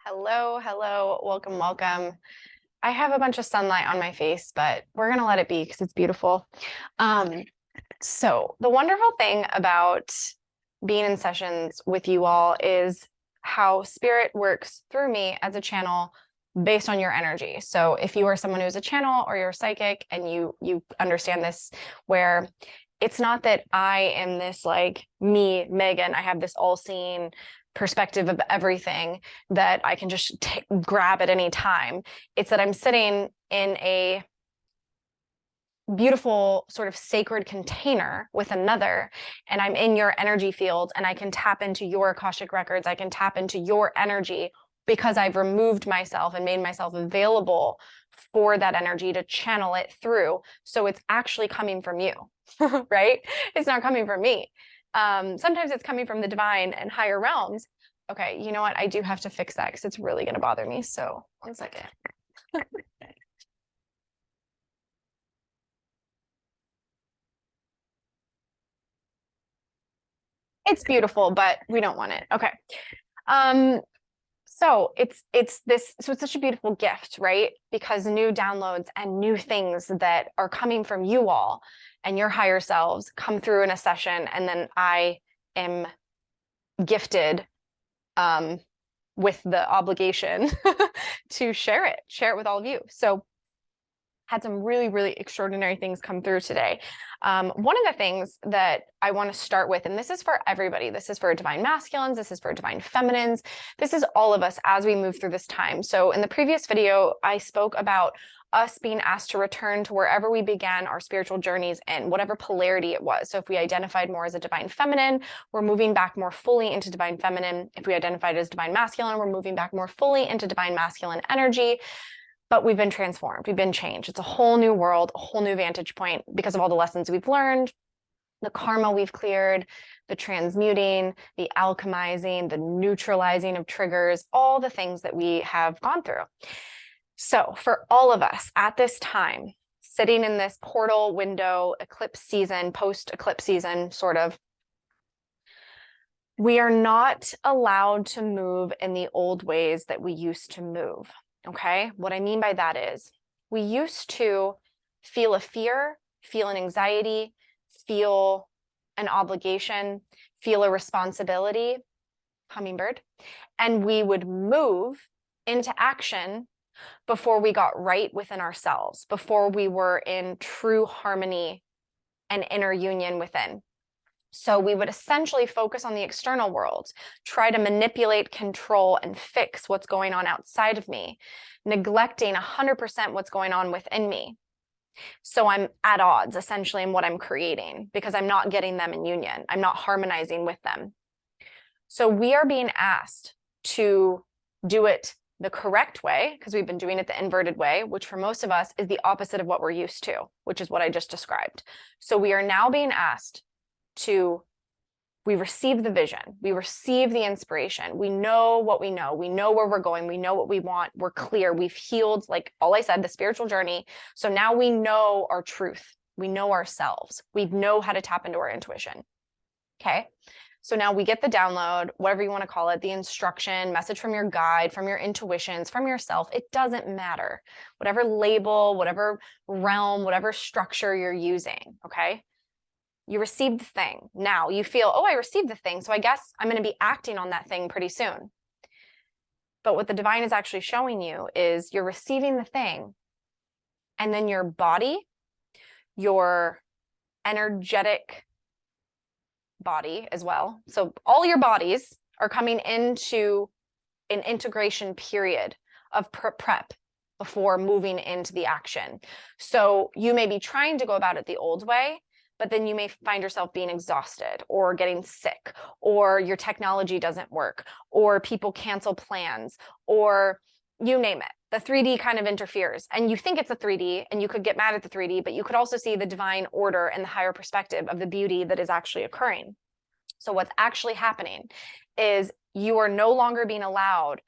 Hello, hello, welcome, welcome. I have a bunch of sunlight on my face, but we're gonna let it be because it's beautiful. So the wonderful thing about being in sessions with you all is how spirit works through me as a channel based on your energy. So if you are someone who's a channel or you're psychic and you understand this, where it's not that I am this like me, Megan, I have this all-seeing perspective of everything that I can just grab at any time. It's that I'm sitting in a beautiful sort of sacred container with another, and I'm in your energy field, and I can tap into your Akashic records. I can tap into your energy because I've removed myself and made myself available for that energy to channel it through. So it's actually coming from you, right? It's not coming from me. Sometimes it's coming from the divine and higher realms. Okay, you know what? I do have to fix that because it's really going to bother me. So 1 second. It's beautiful, but we don't want it. Okay. So it's such a beautiful gift, right? Because new downloads and new things that are coming from you all and your higher selves come through in a session, and then I am gifted with the obligation to share it with all of you. So had some really, really extraordinary things come through today. One of the things that I want to start with, and this is for everybody, this is for divine masculines, this is for divine feminines, this is all of us as we move through this time. So in the previous video, I spoke about us being asked to return to wherever we began our spiritual journeys in, whatever polarity it was. So if we identified more as a divine feminine, we're moving back more fully into divine feminine. If we identified as divine masculine, we're moving back more fully into divine masculine energy. But we've been transformed, we've been changed. It's a whole new world, a whole new vantage point because of all the lessons we've learned, the karma we've cleared, the transmuting, the alchemizing, the neutralizing of triggers, all the things that we have gone through. So for all of us at this time, sitting in this portal window, eclipse season, post-eclipse season, sort of, we are not allowed to move in the old ways that we used to move. Okay, what I mean by that is we used to feel a fear, feel an anxiety, feel an obligation, feel a responsibility, hummingbird, and we would move into action before we got right within ourselves, before we were in true harmony and inner union within. So we would essentially focus on the external world, try to manipulate, control, and fix what's going on outside of me, neglecting 100% what's going on within me. So I'm at odds, essentially, in what I'm creating because I'm not getting them in union. I'm not harmonizing with them. So we are being asked to do it the correct way because we've been doing it the inverted way, which for most of us is the opposite of what we're used to, which is what I just described. So we are now being asked we receive the vision, we receive the inspiration, we know what we know where we're going, we know what we want, we're clear, we've healed, like all I said, the spiritual journey. So now we know our truth, we know ourselves, we know how to tap into our intuition. Okay, so now we get the download, whatever you want to call it, the instruction, message from your guide, from your intuitions, from yourself. It doesn't matter, whatever label, whatever realm, whatever structure you're using. Okay, you received the thing. Now you feel, oh, I received the thing, so I guess I'm going to be acting on that thing pretty soon. But what the divine is actually showing you is you're receiving the thing, and then your body, your energetic body as well. So all your bodies are coming into an integration period of prep before moving into the action. So you may be trying to go about it the old way, but then you may find yourself being exhausted or getting sick, or your technology doesn't work, or people cancel plans, or you name it. The 3D kind of interferes, and you think it's a 3D, and you could get mad at the 3D, but you could also see the divine order and the higher perspective of the beauty that is actually occurring. So what's actually happening is you are no longer being allowed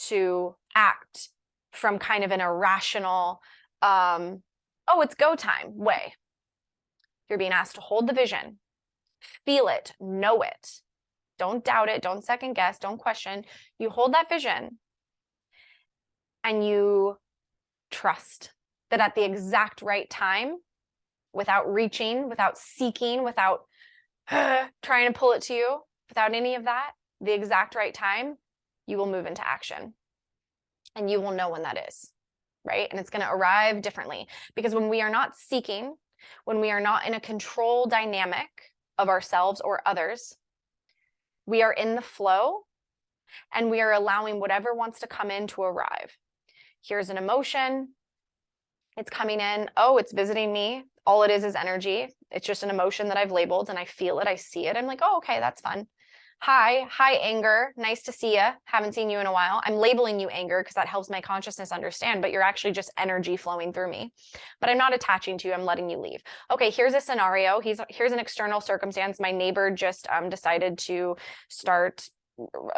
to act from kind of an irrational, oh, it's go time way. You're being asked to hold the vision, feel it, know it. Don't doubt it. Don't second guess. Don't question. You hold that vision and you trust that at the exact right time, without reaching, without seeking, without trying to pull it to you, without any of that, the exact right time, you will move into action. And you will know when that is, right? And it's going to arrive differently, because when we are not seeking, when we are not in a control dynamic of ourselves or others, we are in the flow and we are allowing whatever wants to come in to arrive. Here's an emotion. It's coming in. Oh, it's visiting me. All it is energy. It's just an emotion that I've labeled and I feel it. I see it. I'm like, oh, okay, that's fun. Hi, anger. Nice to see you. Haven't seen you in a while. I'm labeling you anger because that helps my consciousness understand, but you're actually just energy flowing through me. But I'm not attaching to you. I'm letting you leave. Okay, here's a scenario. Here's an external circumstance. My neighbor just decided to start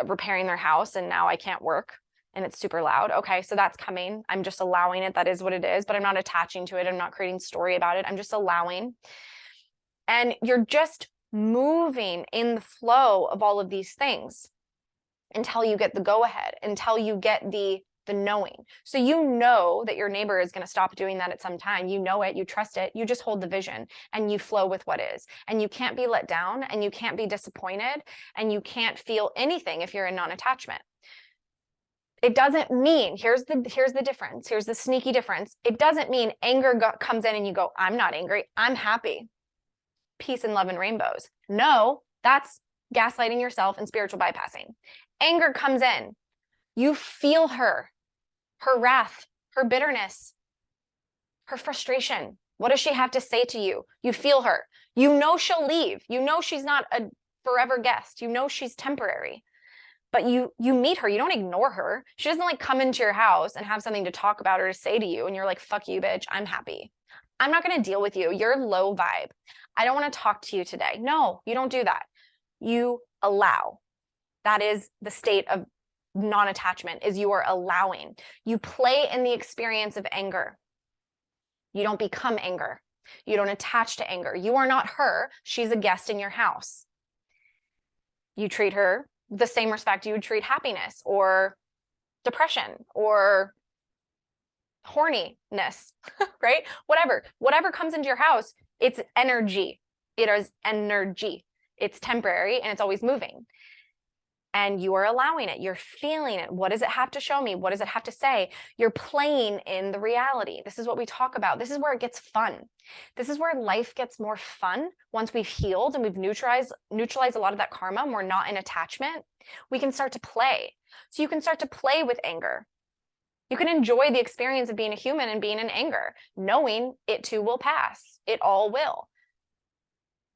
repairing their house and now I can't work and it's super loud. Okay, so that's coming. I'm just allowing it. That is what it is, but I'm not attaching to it. I'm not creating story about it. I'm just allowing. And you're just moving in the flow of all of these things until you get the go ahead, until you get the knowing. So you know that your neighbor is going to stop doing that at some time. You know it, you trust it, you just hold the vision and you flow with what is. And you can't be let down and you can't be disappointed and you can't feel anything if you're in non-attachment. It doesn't mean, here's the difference. Here's the sneaky difference. It doesn't mean anger comes in and you go, I'm not angry, I'm happy. Peace and love and rainbows. No, that's gaslighting yourself and spiritual bypassing. Anger comes in. You feel her wrath, her bitterness, her frustration. What does she have to say to you? You feel her. You know she'll leave. You know she's not a forever guest. You know she's temporary. But you meet her. You don't ignore her. She doesn't like come into your house and have something to talk about or to say to you. And you're like, fuck you, bitch. I'm happy. I'm not going to deal with you. You're low vibe. I don't want to talk to you today. No, you don't do that. You allow. That is the state of non-attachment, is you are allowing. You play in the experience of anger. You don't become anger. You don't attach to anger. You are not her. She's a guest in your house. You treat her the same respect you would treat happiness or depression or horniness, right? Whatever comes into your house, it's energy. It is energy. It's temporary and it's always moving. And you are allowing it. You're feeling it. What does it have to show me? What does it have to say? You're playing in the reality. This is what we talk about. This is where it gets fun. This is where life gets more fun once we've healed and we've neutralized a lot of that karma and we're not in attachment. We can start to play. So you can start to play with anger. You can enjoy the experience of being a human and being in anger, knowing it too will pass. It all will.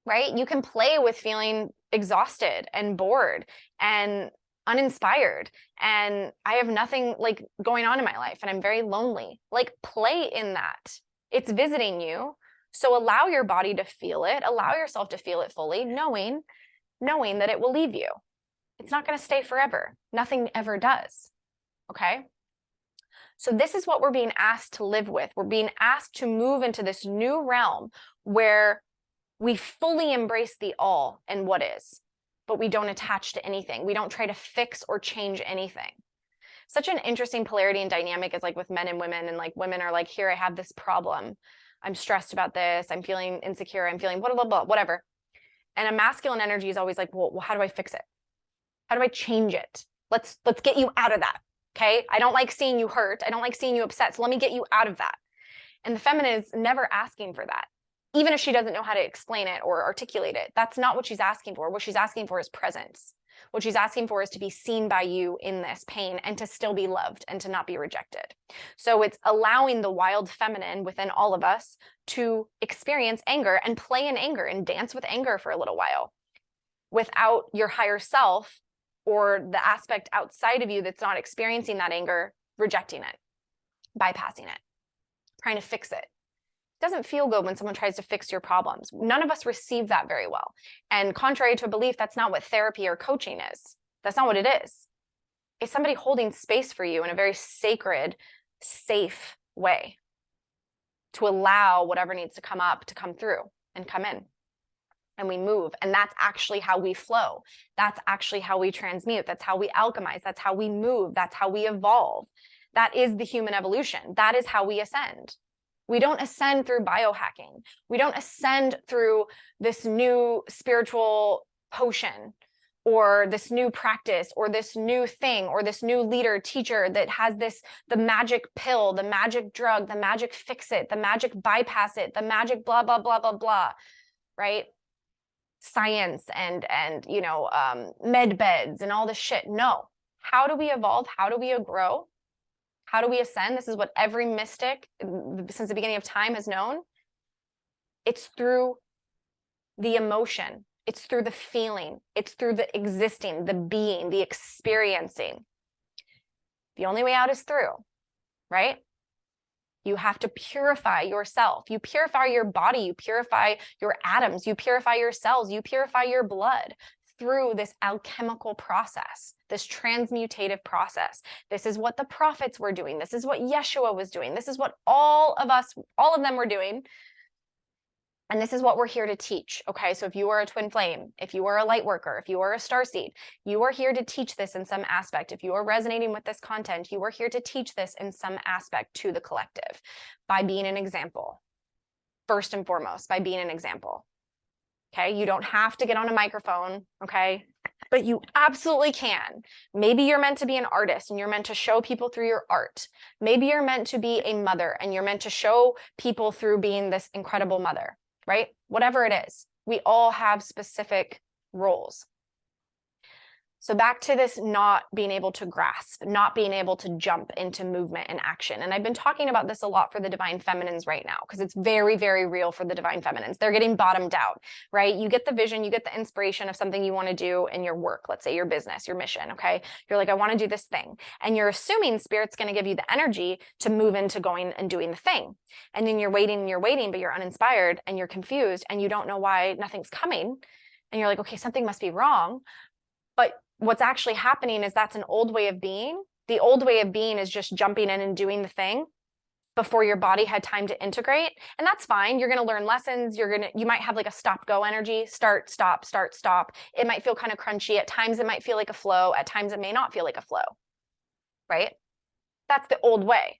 Right? You can play with feeling exhausted and bored and uninspired and I have nothing like going on in my life and I'm very lonely. Like play in that. It's visiting you. So allow your body to feel it. Allow yourself to feel it fully, knowing that it will leave you. It's not going to stay forever. Nothing ever does. Okay? So this is what we're being asked to live with. We're being asked to move into this new realm where we fully embrace the all and what is, but we don't attach to anything. We don't try to fix or change anything. Such an interesting polarity and dynamic is like with men and women, and like women are like, here, I have this problem. I'm stressed about this. I'm feeling insecure. I'm feeling blah, blah, blah, whatever. And a masculine energy is always like, well, how do I fix it? How do I change it? Let's get you out of that. Okay. I don't like seeing you hurt. I don't like seeing you upset. So let me get you out of that. And the feminine is never asking for that. Even if she doesn't know how to explain it or articulate it, that's not what she's asking for. What she's asking for is presence. What she's asking for is to be seen by you in this pain and to still be loved and to not be rejected. So it's allowing the wild feminine within all of us to experience anger and play in anger and dance with anger for a little while without your higher self or the aspect outside of you that's not experiencing that anger, rejecting it, bypassing it, trying to fix it. Doesn't feel good when someone tries to fix your problems. None of us receive that very well. And contrary to a belief, that's not what therapy or coaching is. That's not what it is. It's somebody holding space for you in a very sacred, safe way to allow whatever needs to come up to come through and come in. And we move. And that's actually how we flow. That's actually how we transmute. That's how we alchemize. That's how we move. That's how we evolve. That is the human evolution. That is how we ascend. We don't ascend through biohacking. We don't ascend through this new spiritual potion or this new practice or this new thing or this new leader, teacher that has the magic pill, the magic drug, the magic fix it, the magic bypass it, the magic blah, blah, blah, blah, blah, right? Science and med beds and all this shit. No. How do we evolve? How do we grow? How do we ascend? This is what every mystic since the beginning of time has known. It's through the emotion. It's through the feeling. It's through the existing, the being, the experiencing. The only way out is through, right? You have to purify yourself. You purify your body. You purify your atoms. You purify your cells. You purify your blood through this alchemical process, this transmutative process. This is what the prophets were doing. This is what Yeshua was doing. This is what all of them were doing. And this is what we're here to teach, okay? So if you are a twin flame, if you are a light worker, if you are a starseed, you are here to teach this in some aspect. If you are resonating with this content, you are here to teach this in some aspect to the collective by being an example. First and foremost, by being an example, okay? You don't have to get on a microphone, okay? But you absolutely can. Maybe you're meant to be an artist and you're meant to show people through your art. Maybe you're meant to be a mother and you're meant to show people through being this incredible mother. Right? Whatever it is, we all have specific roles. So back to this not being able to grasp, not being able to jump into movement and action. And I've been talking about this a lot for the divine feminines right now, because it's very, very real for the divine feminines. They're getting bottomed out, right? You get the vision, you get the inspiration of something you want to do in your work, let's say your business, your mission, okay? You're like, I want to do this thing. And you're assuming spirit's going to give you the energy to move into going and doing the thing. And then you're waiting, but you're uninspired and you're confused and you don't know why nothing's coming. And you're like, okay, something must be wrong. But what's actually happening is that's an old way of being. The old way of being is just jumping in and doing the thing before your body had time to integrate. And that's fine. You're going to learn lessons. You might have like a stop go energy, start, stop, start, stop. It might feel kind of crunchy. At times it might feel like a flow. At times it may not feel like a flow, right? That's the old way.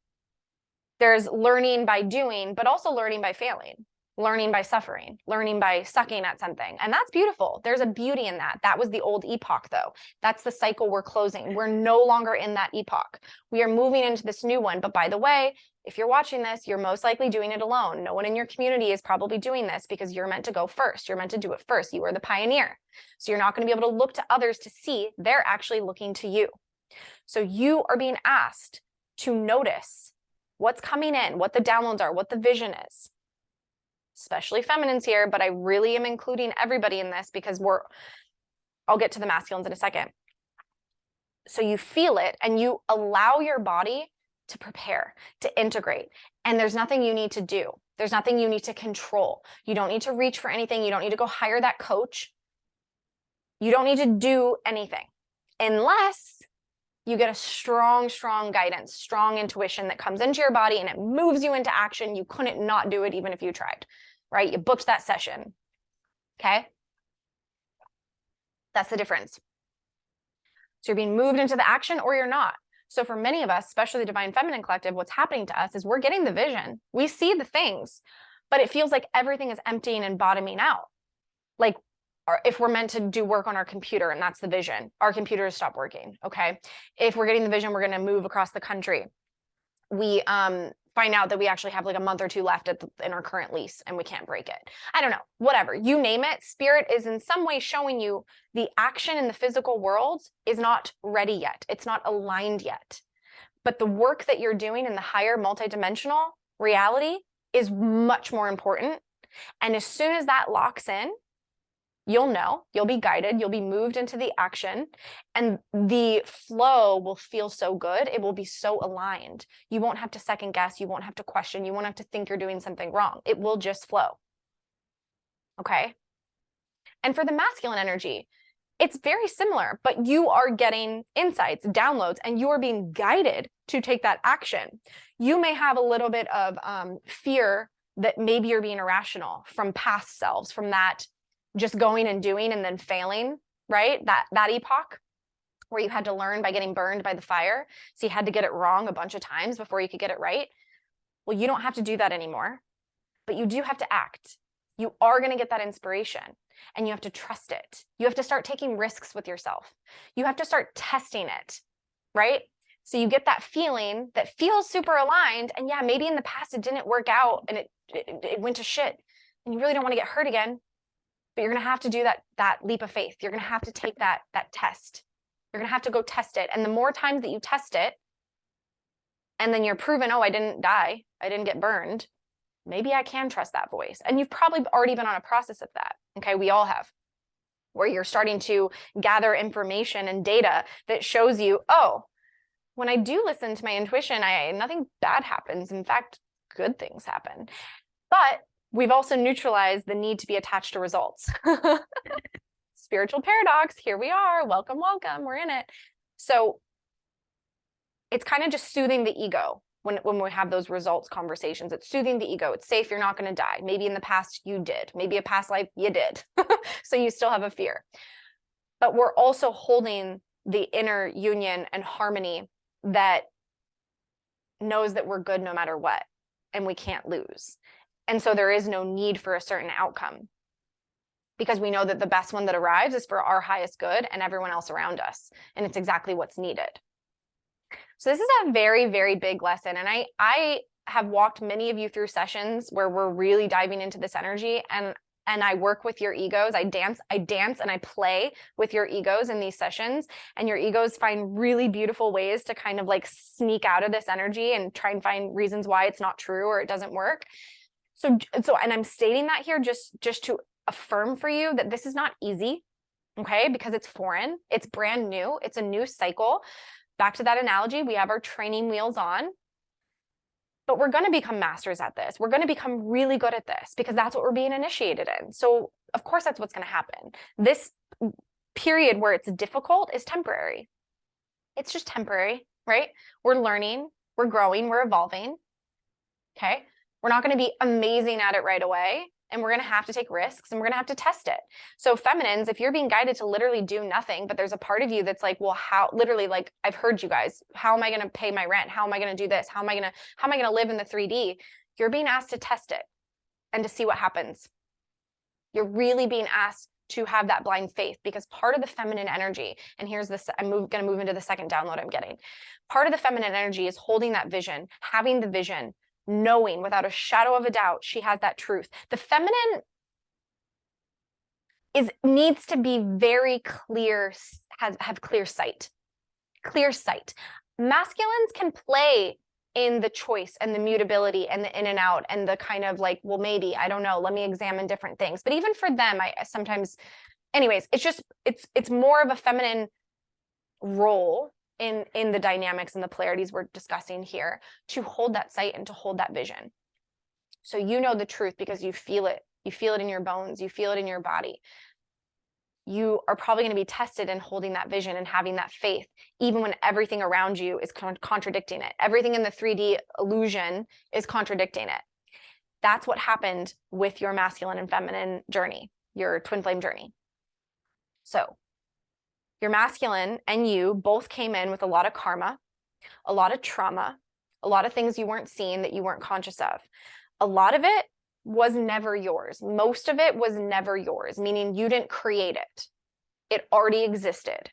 There's learning by doing, but also learning by failing. Learning by suffering, learning by sucking at something. And that's beautiful. There's a beauty in that. That was the old epoch though. That's the cycle we're closing. We're no longer in that epoch. We are moving into this new one. But by the way, if you're watching this, you're most likely doing it alone. No one in your community is probably doing this because you're meant to go first. You're meant to do it first. You are the pioneer. So you're not going to be able to look to others to see. They're actually looking to you. So you are being asked to notice what's coming in, what the downloads are, what the vision is. Especially feminines here, but I really am including everybody in this because I'll get to the masculines in a second. So you feel it and you allow your body to prepare, to integrate. And there's nothing you need to do. There's nothing you need to control. You don't need to reach for anything. You don't need to go hire that coach. You don't need to do anything unless you get a strong, strong guidance, strong intuition that comes into your body and it moves you into action. You couldn't not do it even if you tried, right? You booked that session, okay? That's the difference. So you're being moved into the action or you're not. So for many of us, especially the Divine Feminine Collective, what's happening to us is we're getting the vision. We see the things, but it feels like everything is emptying and bottoming out. Like, or if we're meant to do work on our computer and that's the vision, our computer has stopped working, okay? If we're getting the vision, we're going to move across the country. We find out that we actually have like a month or two left in our current lease and we can't break it. I don't know, whatever, you name it. Spirit is in some way showing you the action in the physical world is not ready yet. It's not aligned yet. But the work that you're doing in the higher multidimensional reality is much more important. And as soon as that locks in, you'll know, you'll be guided, you'll be moved into the action, and the flow will feel so good. It will be so aligned. You won't have to second guess. You won't have to question. You won't have to think you're doing something wrong. It will just flow. Okay. And for the masculine energy, it's very similar, but you are getting insights, downloads, and you are being guided to take that action. You may have a little bit of fear that maybe you're being irrational from past selves, from that just going and doing and then failing, right? That epoch where you had to learn by getting burned by the fire. So you had to get it wrong a bunch of times before you could get it right. Well, you don't have to do that anymore, but you do have to act. You are going to get that inspiration and you have to trust it. You have to start taking risks with yourself. You have to start testing it, right? So you get that feeling that feels super aligned. And yeah, maybe in the past it didn't work out and it went to shit and you really don't want to get hurt again, but you're going to have to do that leap of faith. You're going to have to take that test. You're going to have to go test it. And the more times that you test it, and then you're proven, oh, I didn't die, I didn't get burned, maybe I can trust that voice. And you've probably already been on a process of that. Okay, we all have, where you're starting to gather information and data that shows you, oh, when I do listen to my intuition, nothing bad happens. In fact, good things happen. But we've also neutralized the need to be attached to results. Spiritual paradox, here we are. Welcome, welcome, we're in it. So it's kind of just soothing the ego when we have those results conversations. It's soothing the ego. It's safe, you're not going to die. Maybe in the past you did. Maybe a past life you did. So you still have a fear. But we're also holding the inner union and harmony that knows that we're good no matter what, and we can't lose. And so there is no need for a certain outcome, because we know that the best one that arrives is for our highest good and everyone else around us. And it's exactly what's needed. So this is a very, very big lesson. And I have walked many of you through sessions where we're really diving into this energy, and I work with your egos. I dance and I play with your egos in these sessions, and your egos find really beautiful ways to kind of like sneak out of this energy and try and find reasons why it's not true or it doesn't work. So and I'm stating that here just to affirm for you that this is not easy, okay? Because it's foreign, it's brand new, it's a new cycle. Back to that analogy, we have our training wheels on, but we're going to become masters at this. We're going to become really good at this because that's what we're being initiated in. So of course, that's what's going to happen. This period where it's difficult is temporary. It's just temporary, right? We're learning, we're growing, we're evolving, okay? We're not going to be amazing at it right away. And we're going to have to take risks and we're going to have to test it. So feminines, if you're being guided to literally do nothing, but there's a part of you that's like, well, how, literally, like I've heard you guys, how am I going to pay my rent? How am I going to do this? How am I going to live in the 3D? You're being asked to test it and to see what happens. You're really being asked to have that blind faith, because part of the feminine energy, and here's this, I'm going to move into the second download I'm getting. Part of the feminine energy is holding that vision, having the vision, knowing without a shadow of a doubt she has that truth. The feminine needs to be very clear, have clear sight. Clear sight. Masculines can play in the choice and the mutability and the in and out and the kind of like, well, maybe, I don't know, let me examine different things. But even for them, I sometimes, anyways, it's more of a feminine role in the dynamics and the polarities we're discussing here, to hold that sight and to hold that vision. So you know the truth because you feel it. You feel it in your bones. You feel it in your body. You are probably going to be tested in holding that vision and having that faith, even when everything around you is contradicting it. Everything in the 3D illusion is contradicting it. That's what happened with your masculine and feminine journey, your twin flame journey. So your masculine and you both came in with a lot of karma, a lot of trauma, a lot of things you weren't seeing that you weren't conscious of. A lot of it was never yours. Most of it was never yours, meaning you didn't create it. It already existed.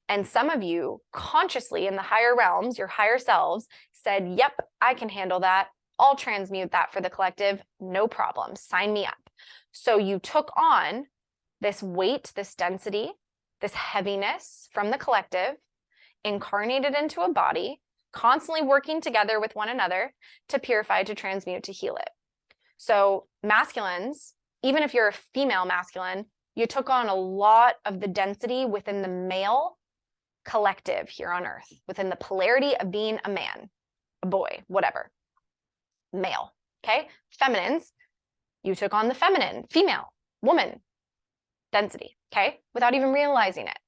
And some of you consciously in the higher realms, your higher selves, said, yep, I can handle that. I'll transmute that for the collective. No problem. Sign me up. So you took on this weight, this density, this heaviness from the collective, incarnated into a body, constantly working together with one another to purify, to transmute, to heal it. So masculines, even if you're a female masculine, you took on a lot of the density within the male collective here on earth, within the polarity of being a man, a boy, whatever, male, okay? Feminines, you took on the feminine, female, woman density, okay? Without even realizing it.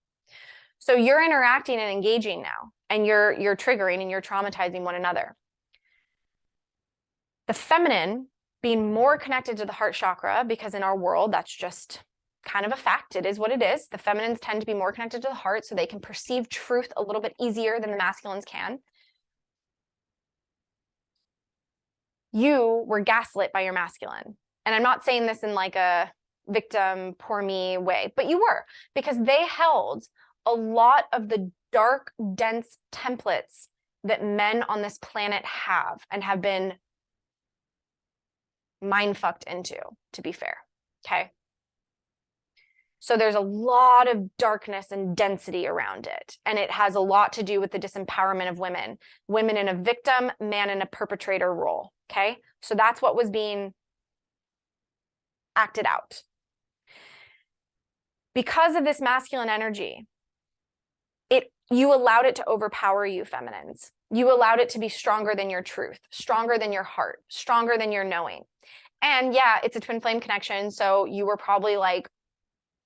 So you're interacting and engaging now, and you're triggering and you're traumatizing one another. The feminine being more connected to the heart chakra, because in our world, that's just kind of a fact. It is what it is. The feminines tend to be more connected to the heart, so they can perceive truth a little bit easier than the masculines can. You were gaslit by your masculine. And I'm not saying this in like a victim, poor me way, but you were, because they held a lot of the dark, dense templates that men on this planet have and have been mind fucked into, to be fair. Okay. So there's a lot of darkness and density around it. And it has a lot to do with the disempowerment of women, women in a victim, man in a perpetrator role. Okay. So that's what was being acted out. Because of this masculine energy, you allowed it to overpower you, feminines. You allowed it to be stronger than your truth, stronger than your heart, stronger than your knowing. And yeah, it's a twin flame connection. So you were probably like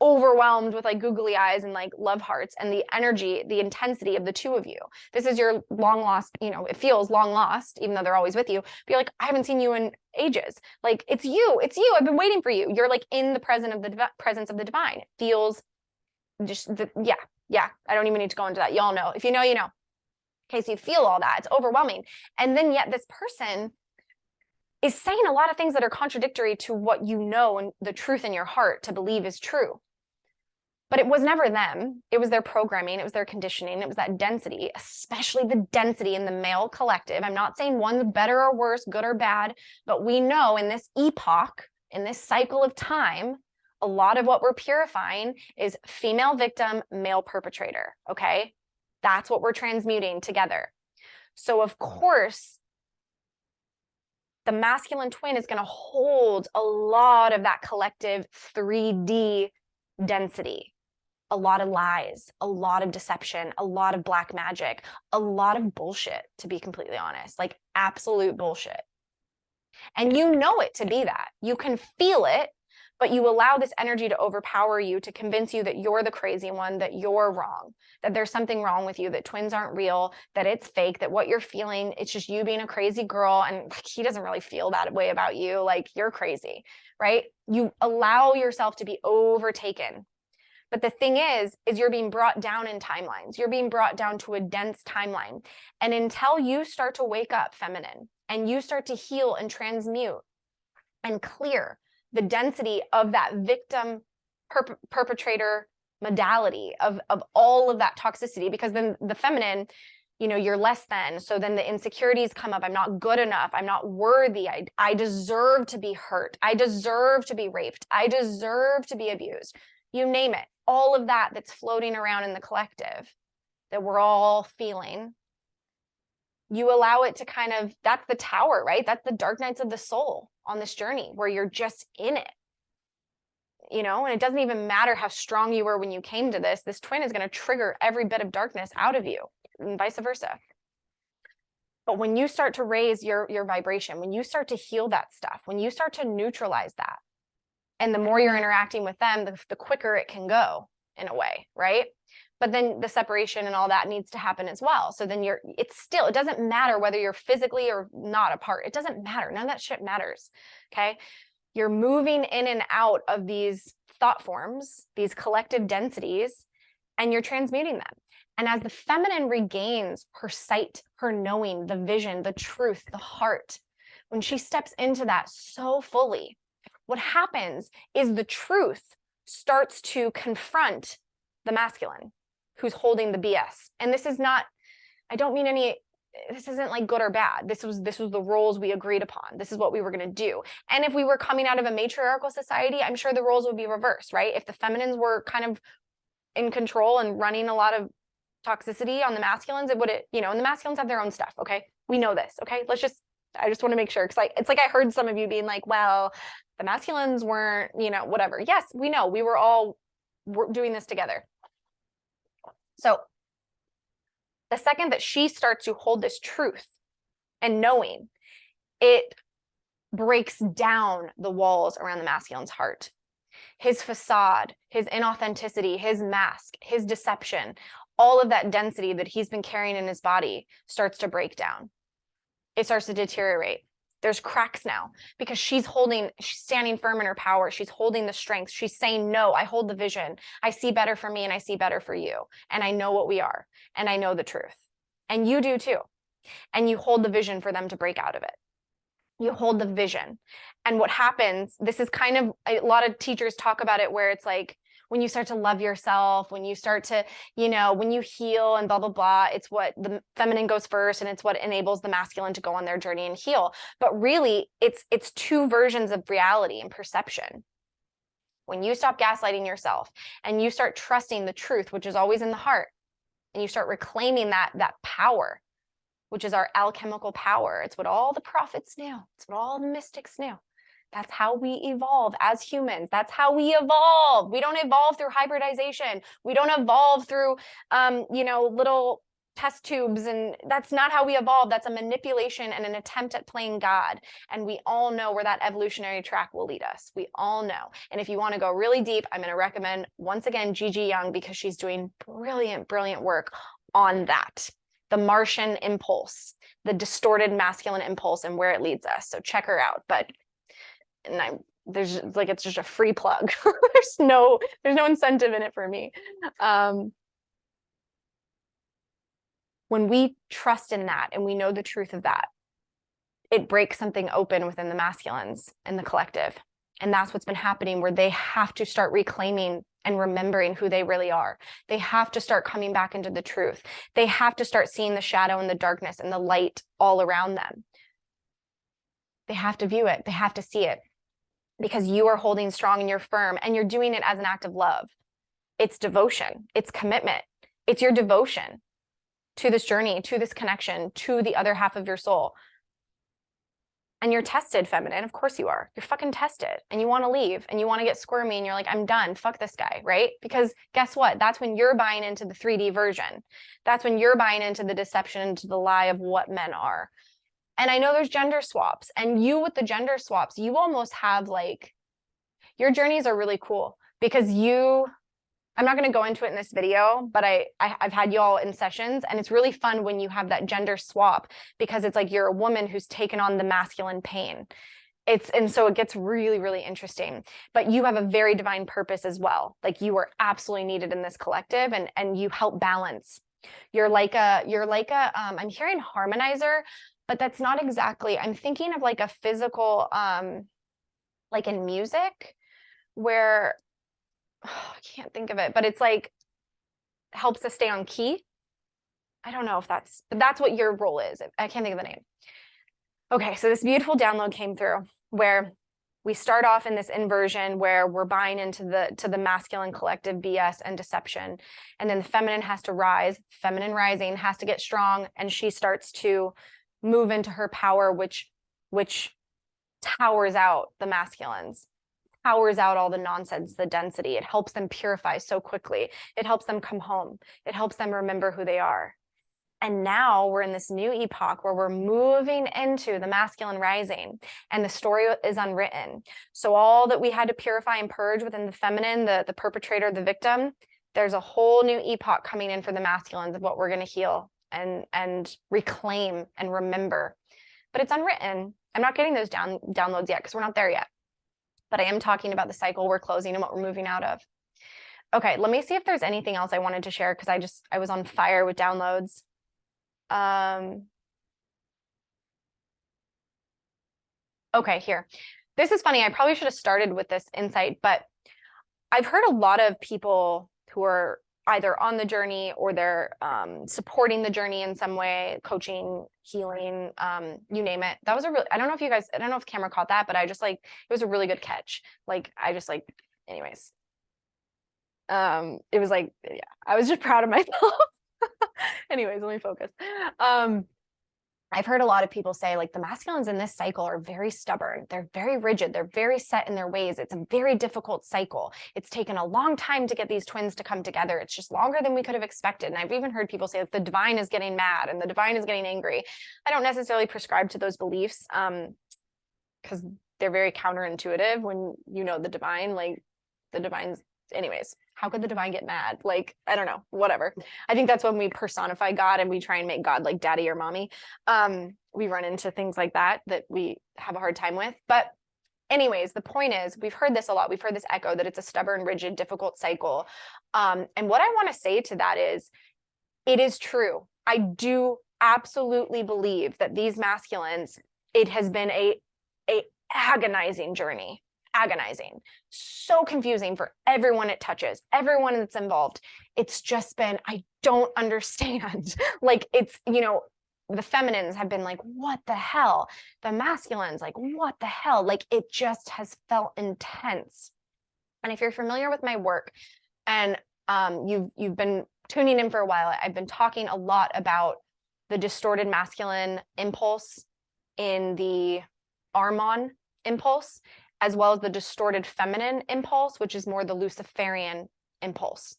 overwhelmed with like googly eyes and like love hearts, and the energy, the intensity of the two of you. This is your long lost, it feels long lost, even though they're always with you. But you're like, I haven't seen you in ages. Like, it's you. I've been waiting for you. You're like in the presence of the divine. It feels just, yeah. I don't even need to go into that. Y'all know. If you know, you know. Okay, so you feel all that. It's overwhelming. And then yet this person is saying a lot of things that are contradictory to what you know and the truth in your heart to believe is true. But it was never them. It was their programming. It was their conditioning. It was that density, especially the density in the male collective. I'm not saying one's better or worse, good or bad, but we know in this epoch, in this cycle of time, a lot of what we're purifying is female victim, male perpetrator, okay? That's what we're transmuting together. So of course, the masculine twin is going to hold a lot of that collective 3D density, a lot of lies, a lot of deception, a lot of black magic, a lot of bullshit, to be completely honest, like absolute bullshit. And you know it to be that. You can feel it, but you allow this energy to overpower you, to convince you that you're the crazy one, that you're wrong, that there's something wrong with you, that twins aren't real, that it's fake, that what you're feeling, it's just you being a crazy girl, and he doesn't really feel that way about you, like you're crazy, right? You allow yourself to be overtaken. But the thing is you're being brought down in timelines. You're being brought down to a dense timeline. And until you start to wake up, feminine, and you start to heal and transmute and clear the density of that victim perpetrator modality of all of that toxicity, because then the feminine, you're less than. So then the insecurities come up. I'm not good enough. I'm not worthy. I deserve to be hurt. I deserve to be raped. I deserve to be abused. You name it. All of that that's floating around in the collective that we're all feeling. You allow it to kind of, that's the tower, right? That's the dark nights of the soul on this journey where you're just in it, and it doesn't even matter how strong you were when you came to this. This twin is going to trigger every bit of darkness out of you and vice versa. But when you start to raise your vibration, when you start to heal that stuff, when you start to neutralize that, and the more you're interacting with them, the quicker it can go in a way, right? But then the separation and all that needs to happen as well. So then it doesn't matter whether you're physically or not apart. It doesn't matter. None of that shit matters. Okay. You're moving in and out of these thought forms, these collective densities, and you're transmuting them. And as the feminine regains her sight, her knowing, the vision, the truth, the heart, when she steps into that so fully, what happens is the truth starts to confront the masculine who's holding the BS. And this is not, this isn't like good or bad. This was the roles we agreed upon. This is what we were going to do. And if we were coming out of a matriarchal society, I'm sure the roles would be reversed, right? If the feminines were kind of in control and running a lot of toxicity on the masculines, and the masculines have their own stuff. Okay. We know this. Okay. I just want to make sure. Cause it's like I heard some of you being like, well, the masculines weren't, whatever. Yes, we know we were all doing this together. So the second that she starts to hold this truth and knowing, it breaks down the walls around the masculine's heart. His facade, his inauthenticity, his mask, his deception, all of that density that he's been carrying in his body starts to break down. It starts to deteriorate. There's cracks now because she's standing firm in her power. She's holding the strength. She's saying, no, I hold the vision. I see better for me and I see better for you. And I know what we are and I know the truth. And you do too. And you hold the vision for them to break out of it. You hold the vision. And what happens, this is kind of, a lot of teachers talk about it where it's like, when you start to love yourself, when you start to, when you heal and blah, blah, blah, it's what the feminine goes first and it's what enables the masculine to go on their journey and heal. But really, it's two versions of reality and perception. When you stop gaslighting yourself and you start trusting the truth, which is always in the heart, and you start reclaiming that power, which is our alchemical power. It's what all the prophets knew. It's what all the mystics knew. That's how we evolve as humans. That's how we evolve. We don't evolve through hybridization. We don't evolve through, little test tubes. And that's not how we evolve. That's a manipulation and an attempt at playing God. And we all know where that evolutionary track will lead us. We all know. And if you want to go really deep, I'm going to recommend, once again, Gigi Young, because she's doing brilliant, brilliant work on that. The Martian impulse, the distorted masculine impulse and where it leads us. So check her out. But it's just a free plug. there's no incentive in it for me. When we trust in that and we know the truth of that, it breaks something open within the masculines and the collective. And that's what's been happening, where they have to start reclaiming and remembering who they really are. They have to start coming back into the truth. They have to start seeing the shadow and the darkness and the light all around them. They have to view it. They have to see it, because you are holding strong and you're firm and you're doing it as an act of love. It's devotion. It's commitment. It's your devotion to this journey, to this connection, to the other half of your soul. And you're tested, feminine. Of course you are. You're fucking tested and you want to leave and you want to get squirmy and you're like, I'm done. Fuck this guy, right? Because guess what? That's when you're buying into the 3D version. That's when you're buying into the deception, into the lie of what men are. And I know there's gender swaps, and you with the gender swaps, you almost have your journeys are really cool because I'm not going to go into it in this video, but I've had you all in sessions, and it's really fun when you have that gender swap, because it's like you're a woman who's taken on the masculine pain. And so it gets really, really interesting, but you have a very divine purpose as well. Like, you are absolutely needed in this collective, and you help balance. You're like a I'm hearing harmonizer, but that's not exactly, I'm thinking of like a physical, like in music where, I can't think of it, but it's like helps us stay on key. I don't know if but that's what your role is. I can't think of the name. Okay, so this beautiful download came through where we start off in this inversion where we're buying into the masculine collective BS and deception. And then the feminine has to rise, feminine rising has to get strong, and she starts to move into her power, which towers out the masculines, towers out all the nonsense, the density. It helps them purify so quickly. It helps them come home. It helps them remember who they are. And now we're in this new epoch where we're moving into the masculine rising, and the story is unwritten. So all that we had to purify and purge within the feminine, the perpetrator, the victim, there's a whole new epoch coming in for the masculines of what we're going to heal and reclaim and remember. But it's unwritten. I'm not getting those downloads yet because we're not there yet. But I am talking about the cycle we're closing and what we're moving out of. Okay, let me see if there's anything else I wanted to share, because I was on fire with downloads. Okay, here. This is funny. I probably should have started with this insight, but I've heard a lot of people who are either on the journey or they're supporting the journey in some way, coaching, healing, you name it. That was I don't know if the camera caught that, but it was a really good catch. Anyways. It was yeah, I was just proud of myself. Anyways, let me focus. I've heard a lot of people say the masculines in this cycle are very stubborn. They're very rigid. They're very set in their ways. It's a very difficult cycle. It's taken a long time to get these twins to come together. It's just longer than we could have expected. And I've even heard people say the divine is getting mad and the divine is getting angry. I don't necessarily prescribe to those beliefs because they're very counterintuitive when you know the divine, the divine's anyways, how could the divine get mad? Like, I don't know, whatever. I think that's when we personify God and we try and make God like daddy or mommy. We run into things like that we have a hard time with. But anyways, the point is, we've heard this a lot. We've heard this echo that it's a stubborn, rigid, difficult cycle. And what I want to say to that is, it is true. I do absolutely believe that these masculines, it has been a agonizing journey. Agonizing, so confusing for everyone it touches, everyone that's involved. It's just been, I don't understand. Like, it's, you know, the feminines have been like, what the hell? The masculines, like, what the hell? Like, it just has felt intense. And if you're familiar with my work and you've been tuning in for a while, I've been talking a lot about the distorted masculine impulse in the Armon impulse, as well as the distorted feminine impulse, which is more the Luciferian impulse.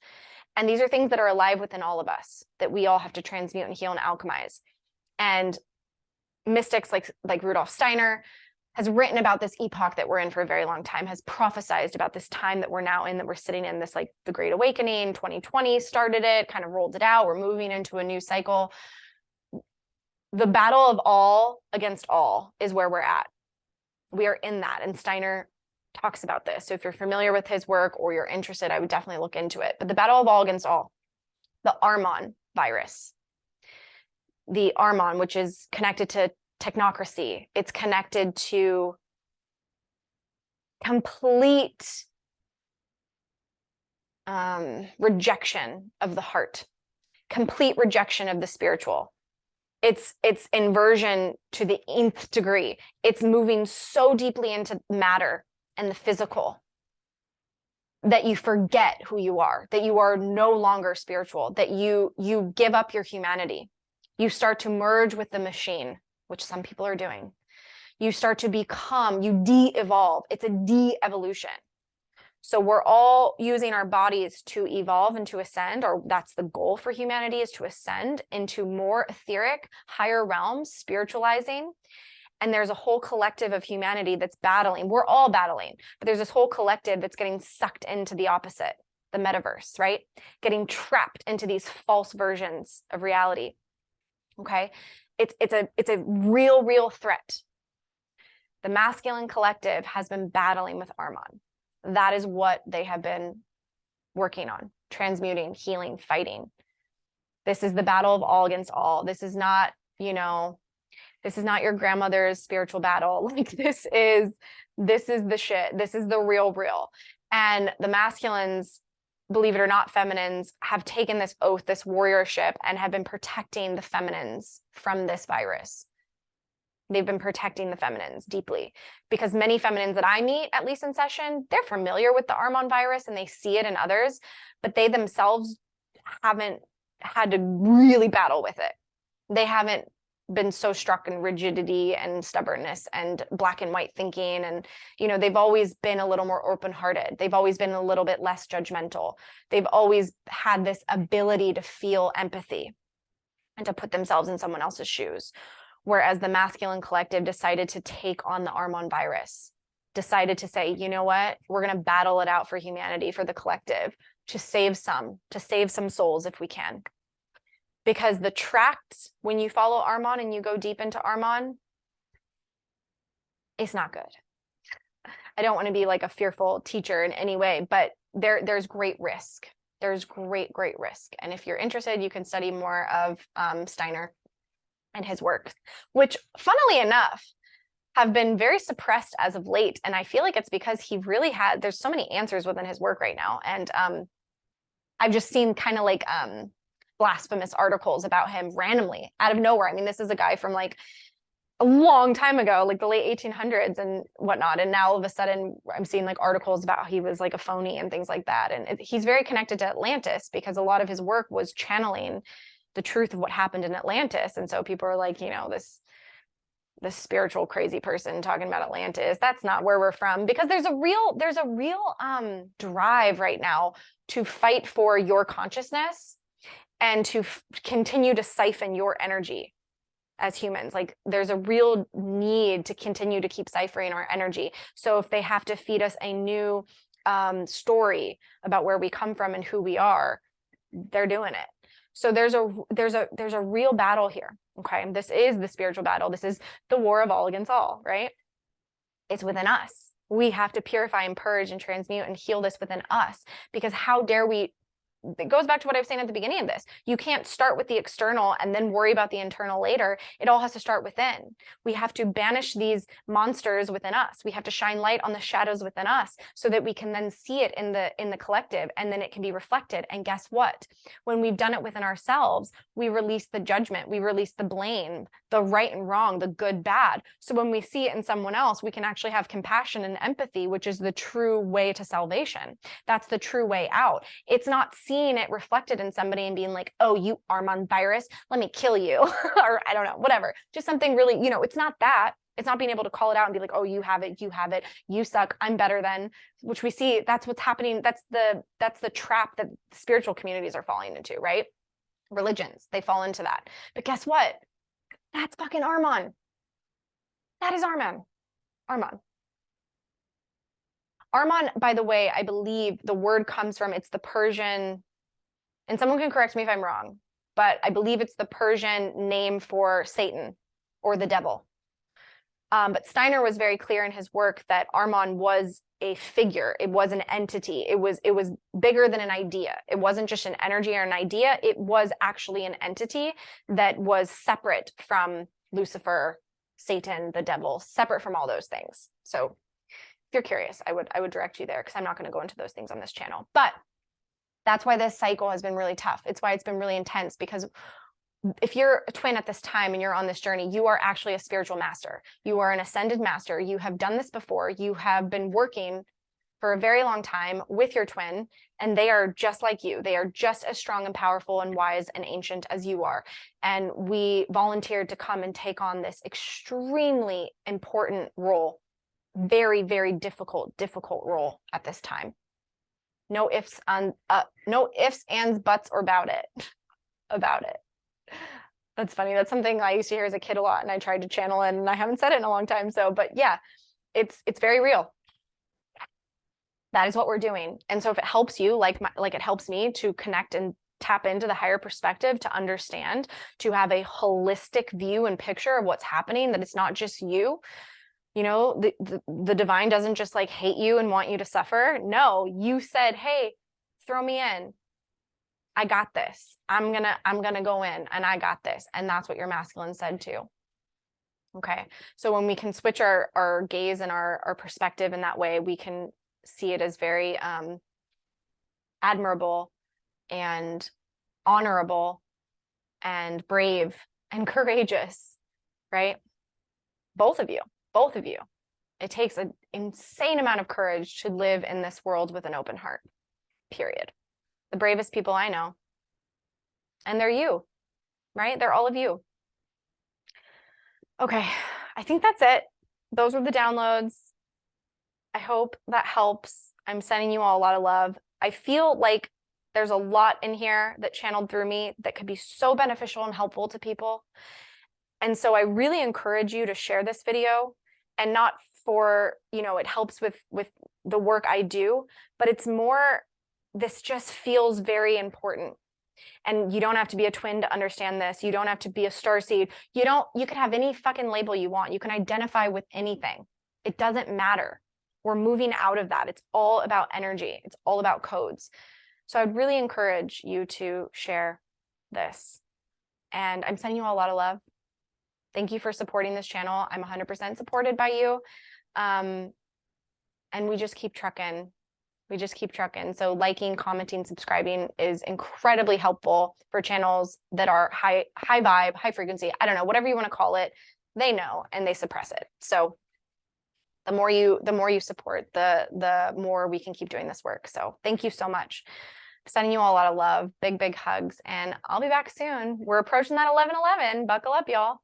And these are things that are alive within all of us that we all have to transmute and heal and alchemize. And mystics like Rudolf Steiner has written about this epoch that we're in for a very long time, has prophesized about this time that we're now in, that we're sitting in, this like the Great Awakening. 2020 started it, kind of rolled it out. We're moving into a new cycle. The battle of all against all is where we're at. We are in that, and Steiner talks about this. So if you're familiar with his work or you're interested, I would definitely look into it. But the battle of all against all, the Armon virus, the Armon, which is connected to technocracy, it's connected to complete rejection of the heart, complete rejection of the spiritual. It's inversion to the nth degree. It's moving so deeply into matter and the physical that you forget who you are, that you are no longer spiritual, that you give up your humanity. You start to merge with the machine, which some people are doing. You start to become, you de-evolve. It's a de-evolution. So we're all using our bodies to evolve and to ascend, or that's the goal for humanity, is to ascend into more etheric, higher realms, spiritualizing. And there's a whole collective of humanity that's battling. We're all battling, but there's this whole collective that's getting sucked into the opposite, the metaverse, right? Getting trapped into these false versions of reality. Okay. It's a real threat. The masculine collective has been battling with Armon. That is what they have been working on, transmuting, healing, fighting. This is the battle of all against all. This is not, you know, this is not your grandmother's spiritual battle. Like, this is the shit. This is the real. And the masculines, believe it or not, feminines, have taken this oath, this warriorship, and have been protecting the feminines from this virus. They've been protecting the feminines deeply, because many feminines that I meet, at least in session, they're familiar with the Armon virus and they see it in others, but they themselves haven't had to really battle with it. They haven't been so struck in rigidity and stubbornness and black and white thinking. And, you know, they've always been a little more open-hearted. They've always been a little bit less judgmental. They've always had this ability to feel empathy and to put themselves in someone else's shoes. Whereas the masculine collective decided to take on the Armon virus, decided to say, you know what, we're going to battle it out for humanity, for the collective, to save some souls if we can. Because the tracts, when you follow Armon and you go deep into Armon, it's not good. I don't want to be like a fearful teacher in any way, but there's great risk. There's great risk. And if you're interested, you can study more of Steiner and his work, which, funnily enough, have been very suppressed as of late. And I feel like it's because he really there's so many answers within his work right now. And I've just seen kind of like blasphemous articles about him randomly out of nowhere. I mean, this is a guy from like a long time ago, like the late 1800s and whatnot. And now all of a sudden I'm seeing like articles about how he was like a phony and things like that. And he's very connected to Atlantis, because a lot of his work was channeling the truth of what happened in Atlantis. And so people are like, you know, this spiritual crazy person talking about Atlantis, that's not where we're from. Because there's a real drive right now to fight for your consciousness and to continue to siphon your energy as humans. Like, there's a real need to continue to keep ciphering our energy. So if they have to feed us a new story about where we come from and who we are, they're doing it. So there's a real battle here. Okay. And this is the spiritual battle. This is the war of all against all, right? It's within us. We have to purify and purge and transmute and heal this within us, because how dare we? It goes back to what I was saying at the beginning of this. You can't start with the external and then worry about the internal later. It all has to start within. We have to banish these monsters within us. We have to shine light on the shadows within us so that we can then see it in the collective, and then it can be reflected. And guess what? When we've done it within ourselves, we release the judgment, we release the blame, the right and wrong, the good, bad. So when we see it in someone else, we can actually have compassion and empathy, which is the true way to salvation. That's the true way out. It's not seeing it reflected in somebody and being like, oh, you Armand virus, let me kill you. Or I don't know, whatever. Just something really, it's not that. It's not being able to call it out and be like, oh, you have it, you suck, I'm better than, which we see, that's what's happening. That's the trap that spiritual communities are falling into, right? Religions, they fall into that. But guess what? That's fucking Armand. That is Armand. Armand, by the way, I believe the word comes from, it's the Persian, and someone can correct me if I'm wrong, but I believe it's the Persian name for Satan or the devil. But Steiner was very clear in his work that Armand was a figure. It was an entity. It was bigger than an idea. It wasn't just an energy or an idea. It was actually an entity that was separate from Lucifer, Satan, the devil, separate from all those things. So if you're curious, I would direct you there, because I'm not going to go into those things on this channel. But that's why this cycle has been really tough. It's why it's been really intense, because if you're a twin at this time and you're on this journey, you are actually a spiritual master. You are an ascended master. You have done this before. You have been working for a very long time with your twin, and they are just like you. They are just as strong and powerful and wise and ancient as you are. And we volunteered to come and take on this extremely important role. Very, very difficult role at this time. No ifs, ands, buts, or about it. That's funny. That's something I used to hear as a kid a lot, and I tried to channel it, and I haven't said it in a long time. So, but yeah, it's very real. That is what we're doing. And so if it helps you, like it helps me to connect and tap into the higher perspective, to understand, to have a holistic view and picture of what's happening, that it's not just you. The divine doesn't just like hate you and want you to suffer. No, you said, hey, throw me in. I got this. I'm gonna go in, and I got this. And that's what your masculine said too. Okay. So when we can switch our gaze and our perspective in that way, we can see it as very admirable and honorable and brave and courageous, right? Both of you. It takes an insane amount of courage to live in this world with an open heart, period. The bravest people I know. And they're you, right? They're all of you. Okay, I think that's it. Those were the downloads. I hope that helps. I'm sending you all a lot of love. I feel like there's a lot in here that channeled through me that could be so beneficial and helpful to people. And so I really encourage you to share this video, and not for, it helps with the work I do, but it's more, this just feels very important. And you don't have to be a twin to understand this. You don't have to be a starseed. You could have any fucking label you want. You can identify with anything. It doesn't matter. We're moving out of that. It's all about energy. It's all about codes. So I'd really encourage you to share this. And I'm sending you all a lot of love. Thank you for supporting this channel. I'm 100% supported by you. And we just keep trucking. So liking, commenting, subscribing is incredibly helpful for channels that are high vibe, high frequency. I don't know, whatever you want to call it. They know, and they suppress it. So the more you support, the more we can keep doing this work. So thank you so much. Sending you all a lot of love, big hugs, and I'll be back soon. We're approaching that 11/11. Buckle up, y'all.